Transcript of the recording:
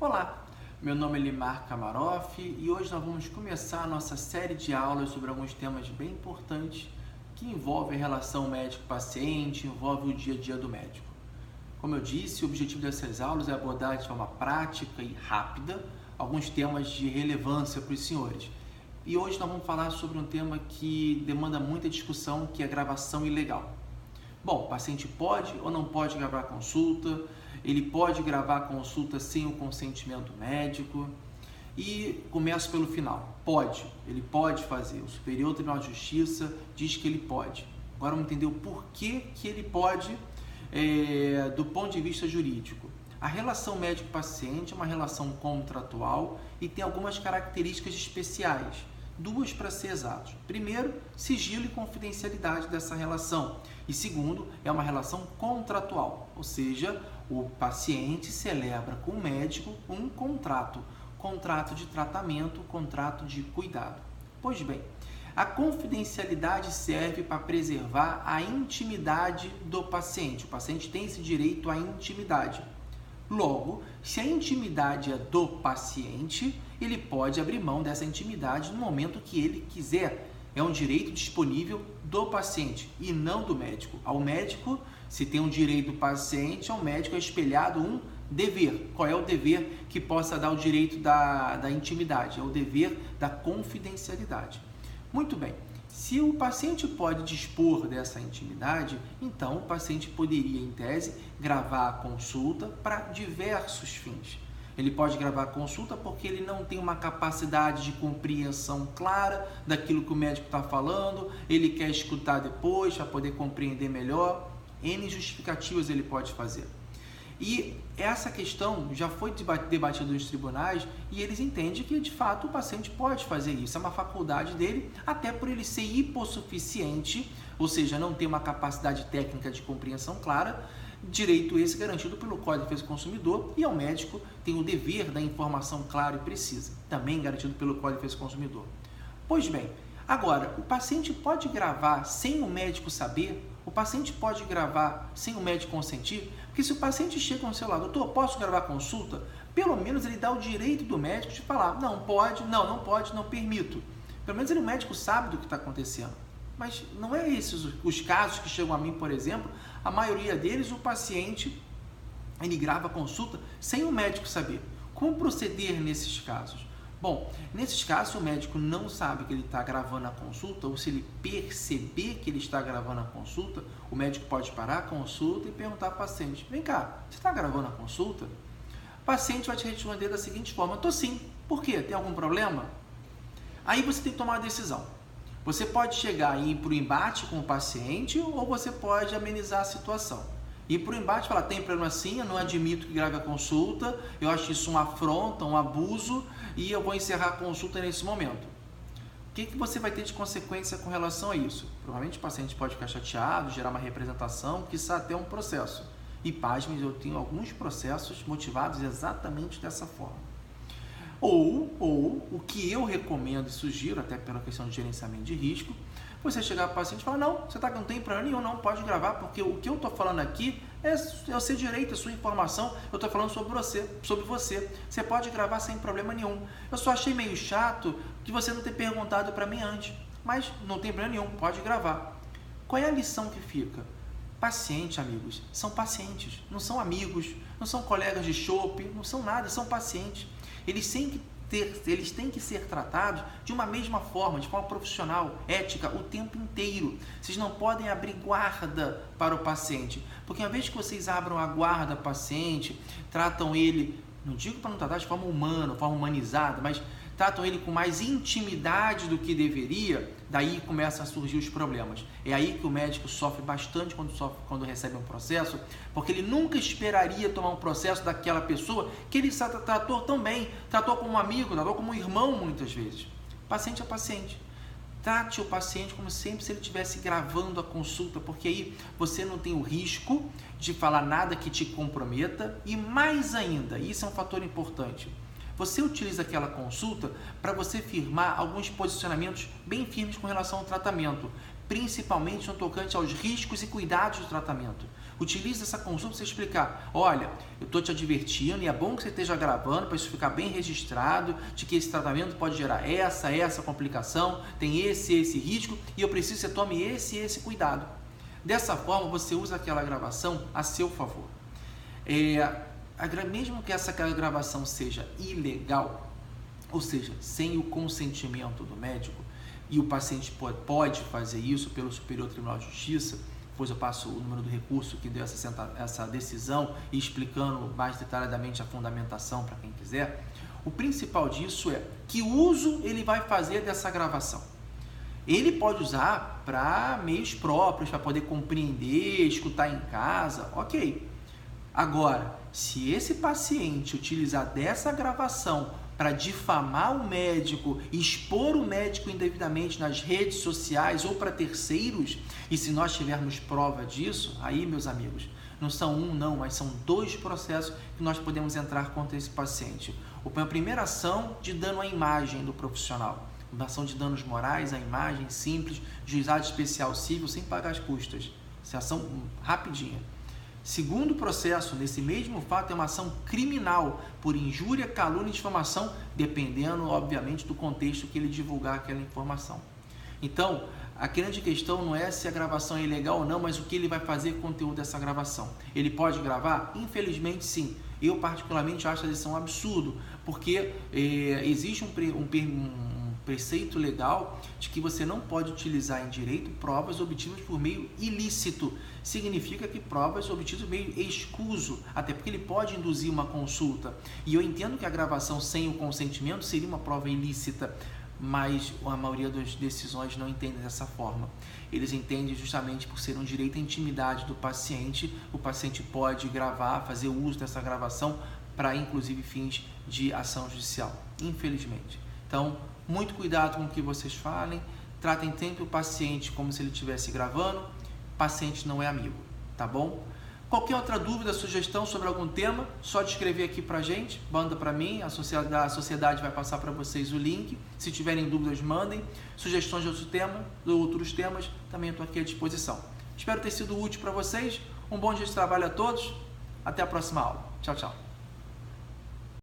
Olá, meu nome é Limar Kamaroff e hoje nós vamos começar a nossa série de aulas sobre alguns temas bem importantes que envolvem a relação médico-paciente, envolvem o dia a dia do médico. Como eu disse, o objetivo dessas aulas é abordar de forma prática e rápida alguns temas de relevância para os senhores. E hoje nós vamos falar sobre um tema que demanda muita discussão, que é a gravação ilegal. Bom, o paciente pode ou não pode gravar consulta? Ele pode gravar a consulta sem o consentimento médico? E começo pelo final. Pode, ele pode fazer. O Superior Tribunal de Justiça diz que ele pode. Agora vamos entender o porquê que ele pode do ponto de vista jurídico. A relação médico-paciente é uma relação contratual e tem algumas características especiais. Duas para ser exatos. Primeiro, sigilo e confidencialidade dessa relação. E segundo, é uma relação contratual, ou seja, o paciente celebra com o médico um contrato de tratamento, contrato de cuidado. Pois bem, a confidencialidade serve para preservar a intimidade do paciente. O paciente tem esse direito à intimidade. Logo, se a intimidade é do paciente, ele pode abrir mão dessa intimidade no momento que ele quiser. É um direito disponível do paciente e não do médico. Ao médico, se tem um direito do paciente, ao médico é espelhado um dever. Qual é o dever que possa dar o direito da intimidade? É o dever da confidencialidade. Muito bem. Se o paciente pode dispor dessa intimidade, então o paciente poderia, em tese, gravar a consulta para diversos fins. Ele pode gravar a consulta porque ele não tem uma capacidade de compreensão clara daquilo que o médico está falando, ele quer escutar depois para poder compreender melhor. N justificativas ele pode fazer. E essa questão já foi debatida nos tribunais e eles entendem que, de fato, o paciente pode fazer isso. É uma faculdade dele, até por ele ser hipossuficiente, ou seja, não ter uma capacidade técnica de compreensão clara, direito esse garantido pelo Código de Defesa do Consumidor, e ao médico tem o dever da informação clara e precisa, também garantido pelo Código de Defesa do Consumidor. Pois bem, agora, o paciente pode gravar sem o médico saber? O paciente pode gravar sem o médico consentir? Porque se o paciente chega no celular, doutor, posso gravar consulta? Pelo menos ele dá o direito do médico de falar, não pode, não pode, não permito. Pelo menos o médico sabe do que está acontecendo. Mas não é esses os casos que chegam a mim, por exemplo, a maioria deles, o paciente, ele grava a consulta sem o médico saber. Como proceder nesses casos? Bom, nesses casos, se o médico não sabe que ele está gravando a consulta, ou se ele perceber que ele está gravando a consulta, o médico pode parar a consulta e perguntar ao paciente, vem cá, você está gravando a consulta? O paciente vai te responder da seguinte forma, estou sim. Por quê? Tem algum problema? Aí você tem que tomar uma decisão. Você pode chegar e ir para o embate com o paciente ou você pode amenizar a situação. Ir para o embate e falar, tem problema sim, eu não admito que grave a consulta, eu acho isso uma afronta, um abuso e eu vou encerrar a consulta nesse momento. O que você vai ter de consequência com relação a isso? Provavelmente o paciente pode ficar chateado, gerar uma representação, quiçá até um processo. E pasmem, eu tenho alguns processos motivados exatamente dessa forma. Ou o que eu recomendo e sugiro, até pela questão de gerenciamento de risco, você chegar para o paciente e falar, não, você não tem problema nenhum, não pode gravar, porque o que eu estou falando aqui é o seu direito, a sua informação, eu estou falando sobre você, você pode gravar sem problema nenhum. Eu só achei meio chato que você não ter perguntado para mim antes, mas não tem problema nenhum, pode gravar. Qual é a lição que fica? Paciente, amigos, são pacientes, não são amigos, não são colegas de chope, não são nada, são pacientes. Eles têm que ser tratados de uma mesma forma, de forma profissional, ética, o tempo inteiro. Vocês não podem abrir guarda para o paciente, porque uma vez que vocês abram a guarda ao paciente, tratam ele, não digo para não tratar de forma humana, forma humanizada, mas tratam ele com mais intimidade do que deveria, daí começam a surgir os problemas. É aí que o médico sofre bastante quando recebe um processo, porque ele nunca esperaria tomar um processo daquela pessoa que ele tratou tão bem, tratou como um amigo, tratou como um irmão muitas vezes. Paciente é paciente. Trate o paciente como sempre se ele estivesse gravando a consulta, porque aí você não tem o risco de falar nada que te comprometa e mais ainda, isso é um fator importante, você utiliza aquela consulta para você firmar alguns posicionamentos bem firmes com relação ao tratamento. principalmente no tocante aos riscos e cuidados do tratamento. Utilize essa consulta para você explicar, olha, eu estou te advertindo e é bom que você esteja gravando para isso ficar bem registrado, de que esse tratamento pode gerar essa complicação, tem esse risco e eu preciso que você tome esse cuidado. Dessa forma, você usa aquela gravação a seu favor. Mesmo que essa gravação seja ilegal, ou seja, sem o consentimento do médico, e o paciente pode fazer isso pelo Superior Tribunal de Justiça, depois eu passo o número do recurso que deu essa decisão e explicando mais detalhadamente a fundamentação para quem quiser. O principal disso é que uso ele vai fazer dessa gravação. Ele pode usar para meios próprios, para poder compreender, escutar em casa, ok. Agora, se esse paciente utilizar dessa gravação para difamar o médico, expor o médico indevidamente nas redes sociais ou para terceiros, e se nós tivermos prova disso, aí, meus amigos, não são mas são 2 processos que nós podemos entrar contra esse paciente. A primeira ação de dano à imagem do profissional, uma ação de danos morais à imagem simples, juizado especial civil, sem pagar as custas. Essa ação rapidinha. Segundo processo, nesse mesmo fato, é uma ação criminal por injúria, calúnia e difamação, dependendo, obviamente, do contexto que ele divulgar aquela informação. Então, a grande questão não é se a gravação é ilegal ou não, mas o que ele vai fazer com o conteúdo dessa gravação. Ele pode gravar? Infelizmente, sim. Eu, particularmente, acho a decisão um absurdo, porque existe um preceito legal de que você não pode utilizar em direito provas obtidas por meio ilícito. Significa que provas obtidas por meio escuso, até porque ele pode induzir uma consulta. E eu entendo que a gravação sem o consentimento seria uma prova ilícita, mas a maioria das decisões não entendem dessa forma. Eles entendem justamente por ser um direito à intimidade do paciente, o paciente pode gravar, fazer uso dessa gravação para, inclusive, fins de ação judicial, infelizmente. Então, muito cuidado com o que vocês falem, tratem sempre o paciente como se ele estivesse gravando, paciente não é amigo, tá bom? Qualquer outra dúvida, sugestão sobre algum tema, só de escrever aqui pra gente, manda para mim, a sociedade vai passar para vocês o link, se tiverem dúvidas mandem, sugestões de outros temas, também estou aqui à disposição. Espero ter sido útil para vocês, um bom dia de trabalho a todos, até a próxima aula, tchau, tchau.